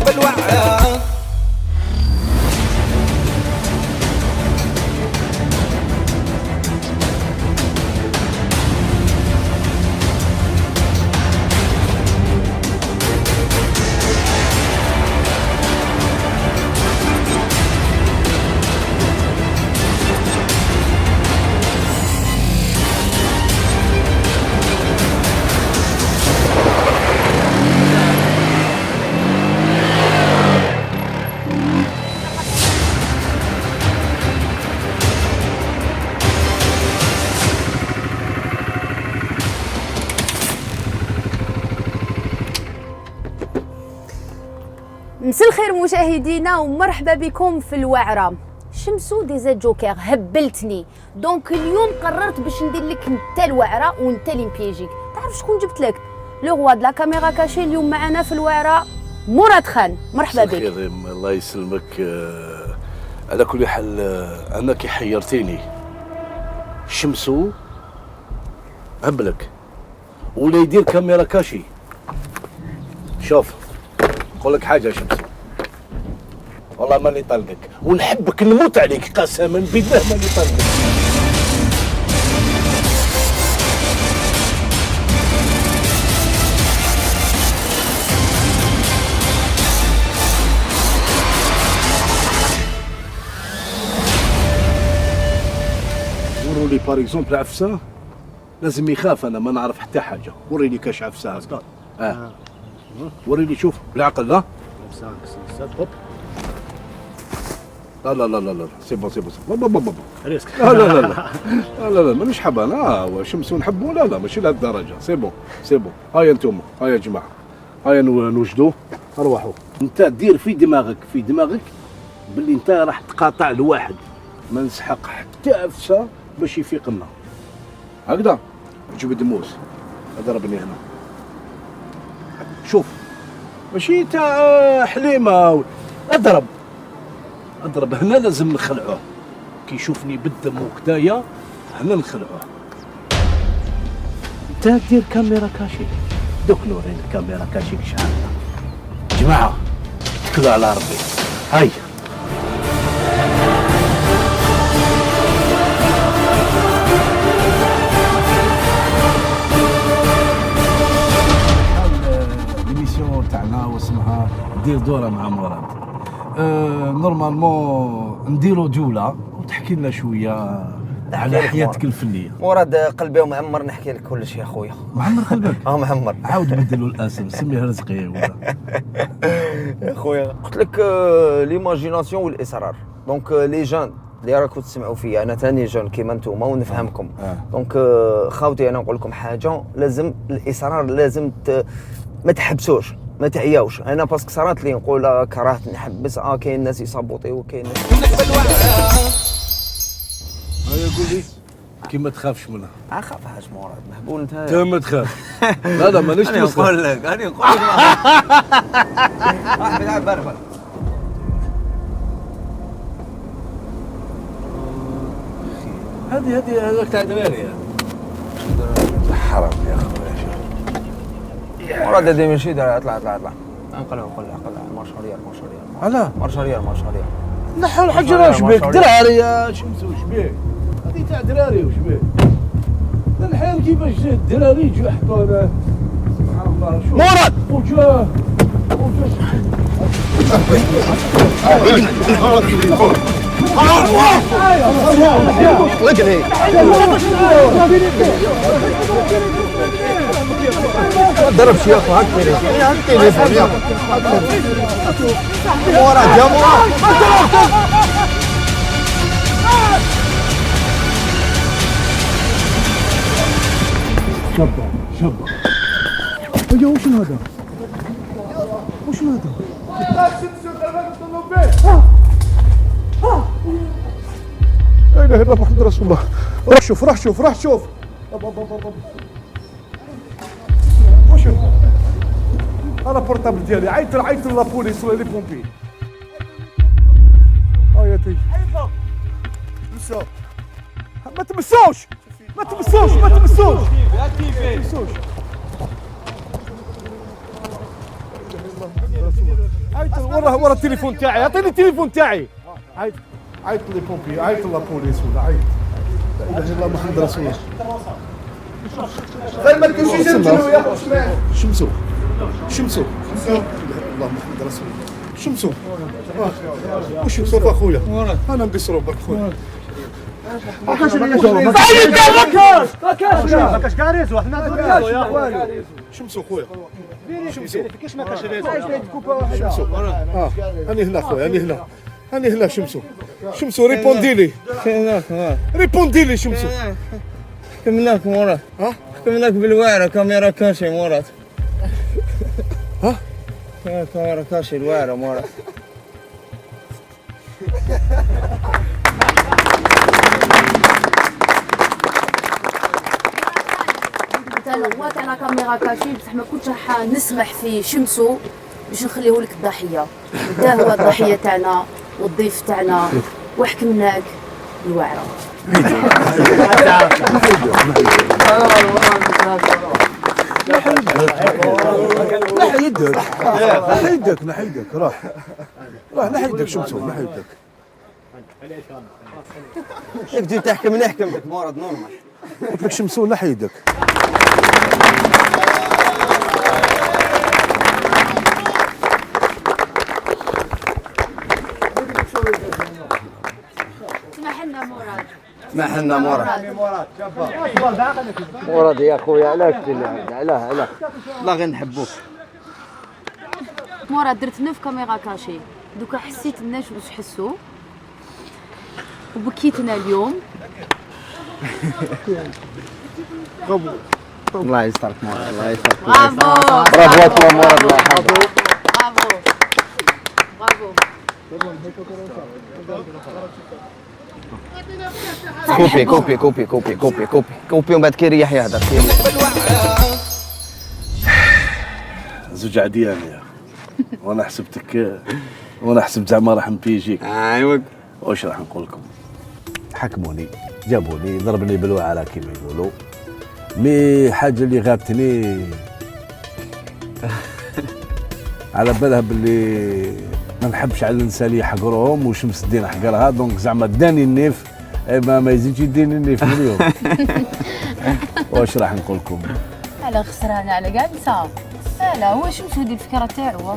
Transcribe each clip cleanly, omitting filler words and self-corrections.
في الوعرة. مساء الخير مشاهدينا ومرحبا بكم في الوعره. شمسو ديزا جوكر هبلتني، دونك اليوم قررت باش ندير لك انت الوعره وانت اللي نبيجيك. تعرف شكون جبت لك؟ لو روا د لا كاميرا كاشي. اليوم معنا في الوعره مراد خان، مرحبا بك. الله يسلمك. على كل حال انا كي حيرتيني. شمسو هبلك ولا يدير كاميرا كاشي. شوف نقول لك حاجه شمسو، والله ماني طلقك ونحبك نموت عليك، قسما بالله ماني طلقك. وروني بار اكزومبل عفسه لازم يخاف، انا ما نعرف حتى حاجه. وريني كاش عفسه هكا. وريني شوف بالعقل. لا لا لا لا لا لا سي بون سي بون بابا ريسك. لا لا لا لا لا لا مانيش حاب انا وشمسو نحبو. لا لا ماشي لهاد الدرجه. سي بون سي بون. هيا انتوما، هيا يا جماعه، هيا نوجدوه. ارواحوا انت دير في دماغك باللي انت راح تقاطع الواحد، ما نسحق حتى عفسه باش يفيق لنا. هكذا جيب الدموس اضربني هنا. شوف ماشي تاع حليمه. اضرب هنا، لازم نخلعوه. كي يشوفني بالدم وكدايا هنا نخلعوه. انت دير كاميرا كاشي، دوك نورينا كاميرا كاشي شحال. جماعه اتكلوا على ربي. هاي ليميسيون تاعنا واسمها دير دوره مع مراد. نورمالمون نديرو جوله وتحكي لنا شويه على حياتك الفنيه. مراد قلبي ومعمر نحكي لك كل شيء اخويا. معمر قلبك؟ معمر. عاود بدلوا الاسم، سميها رزقي ولا اخويا. قلت لك ليماجيناسيون والاصرار. دونك لي جون اللي راكم تسمعوا فيا، انا ثاني جون كيما نتوما ونفهمكم. دونك خاوتي انا نقول لكم حاجه، لازم الاصرار، لازم ما تحبسوش، ما تعياوش. انا باسكو صارت لي نقول كرهت نحبس، كاين ناس يصابوطي وكاين ناس. هيا قول لي كي ما تخافش منها. اخاف حاج مراد مهبول انت. انت ما تخافش. لا لا مانيش تخاف. نقول لك واحد يلعب بربر. هذه هذاك تاع دراري. حرام يا خويا. شوف مراد هذه ماشي دار. اطلع انقلع مارشاريال. علاه مارشاريال نحو الحجره. واش بيك دراري يا شمسو؟ واش بيك؟ هذه تاع دراري. واش بيك؟ الحال كيفاش الدراري يجوا يحطونا. سبحان الله. شوف مراد وجاه وجهي ضرب شيخ هكذا. مراد يا مراد شبه. ايوه وشنو هذا؟ لا اله الا محمد رسول الله. روح شوف. وشو انا بورتابل ديالي عيط لابوليس ولا لي بومبي. يا تي ما تمسوش. عيط ورا التليفون تاعي، اعطيني التليفون تاعي. عيط لي بومبي، عيط لابوليس ولا عيط. لا اله الا الله محمد رسول الله. ما تمشيش تجرو يا خويا. شمسو لا اله الا الله محمد رسول الله. شمسو وش صوف اخويا؟ انا نقص ربك خويا. كاش كاريز وحنا شمسو خويا. شمسو كاش ما كاش شمسو اني هنا خويا، اني هنا شمسو ريبوندي لي شمسو. كملناك مراد. كملناك بالواعرة كاميرا كاشي مراد. كاميرا كاشي الواعرة مراد. هو تاع لا كاميرا كاشي بصح ما كنتش راح نسمح في شمسو باش نخليه لك الضحيه. انت هو الضحيه تاعنا والضيف تاعنا وحكمناك الوعره. نحيدك راح نحيدك شمسو نحيدك. كيف تجي تحكم نحكم لك مراد نورمال. قلت لك شمسو نحيدك. ما حنا مراد. مراد يا خويا علاش تلعب علاه والله غير نحبوك. مراد درت 9 كاميرا كاشي، دوكا حسيت الناس واش حسوا وبكيتنا اليوم. الله يسترك مراد الله يسترك. برافو برافو مراد الله يحفظك. برافو كوبي ومن بعد كيريح يهدر. زوج عديان يا وانا حسبت زعما راح نبيجيك. ايوا واش راح نقول لكم؟ حكموني جابوني ضربني بالوعره كما يقولوا. مي حاجه اللي غابتني على بالها باللي ما نحبش على الانسان يحقرهم وشمس الدين حقرها، دونك زعما داني النيف ما يزيدش يديني النيف اليوم. واش راح نقول لكم؟ على خسرانه على كاع نسى. لا هو شمسو دي الفكره تاعو.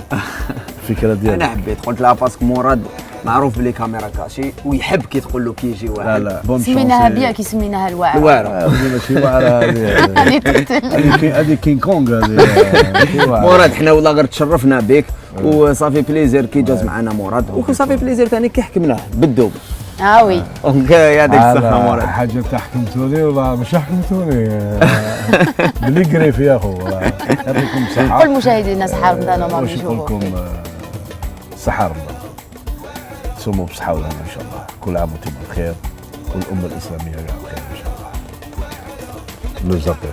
الفكره ديالك انا حبيت قلت لها باسكو مراد معروف بلي كاميرا كاشي ويحب كي تقول له كيجي واحد. لا بون سميناها بيا كي سميناها الوعره. هذه ماشي وعره هذه كين كونغ هذه. مراد حنا والله غير تشرفنا بك وصافي بليزير كي جاز معنا مراد وصافي بليزير ثاني كي حكمناه بالدوب. وي دونك يعطيك الصحه مراد. حاجه تحكمتوني والله مش حكمتوني بلي قريف يا اخو. يعطيكم الصحه. كل مشاهدينا صحه رمضان وما واش نقول لكم؟ صحه رمضان، تصوموا بصحه وهنا ان شاء الله. كل عام وانتم بخير والامه الاسلاميه كاع بخير ان شاء الله. لو زابيل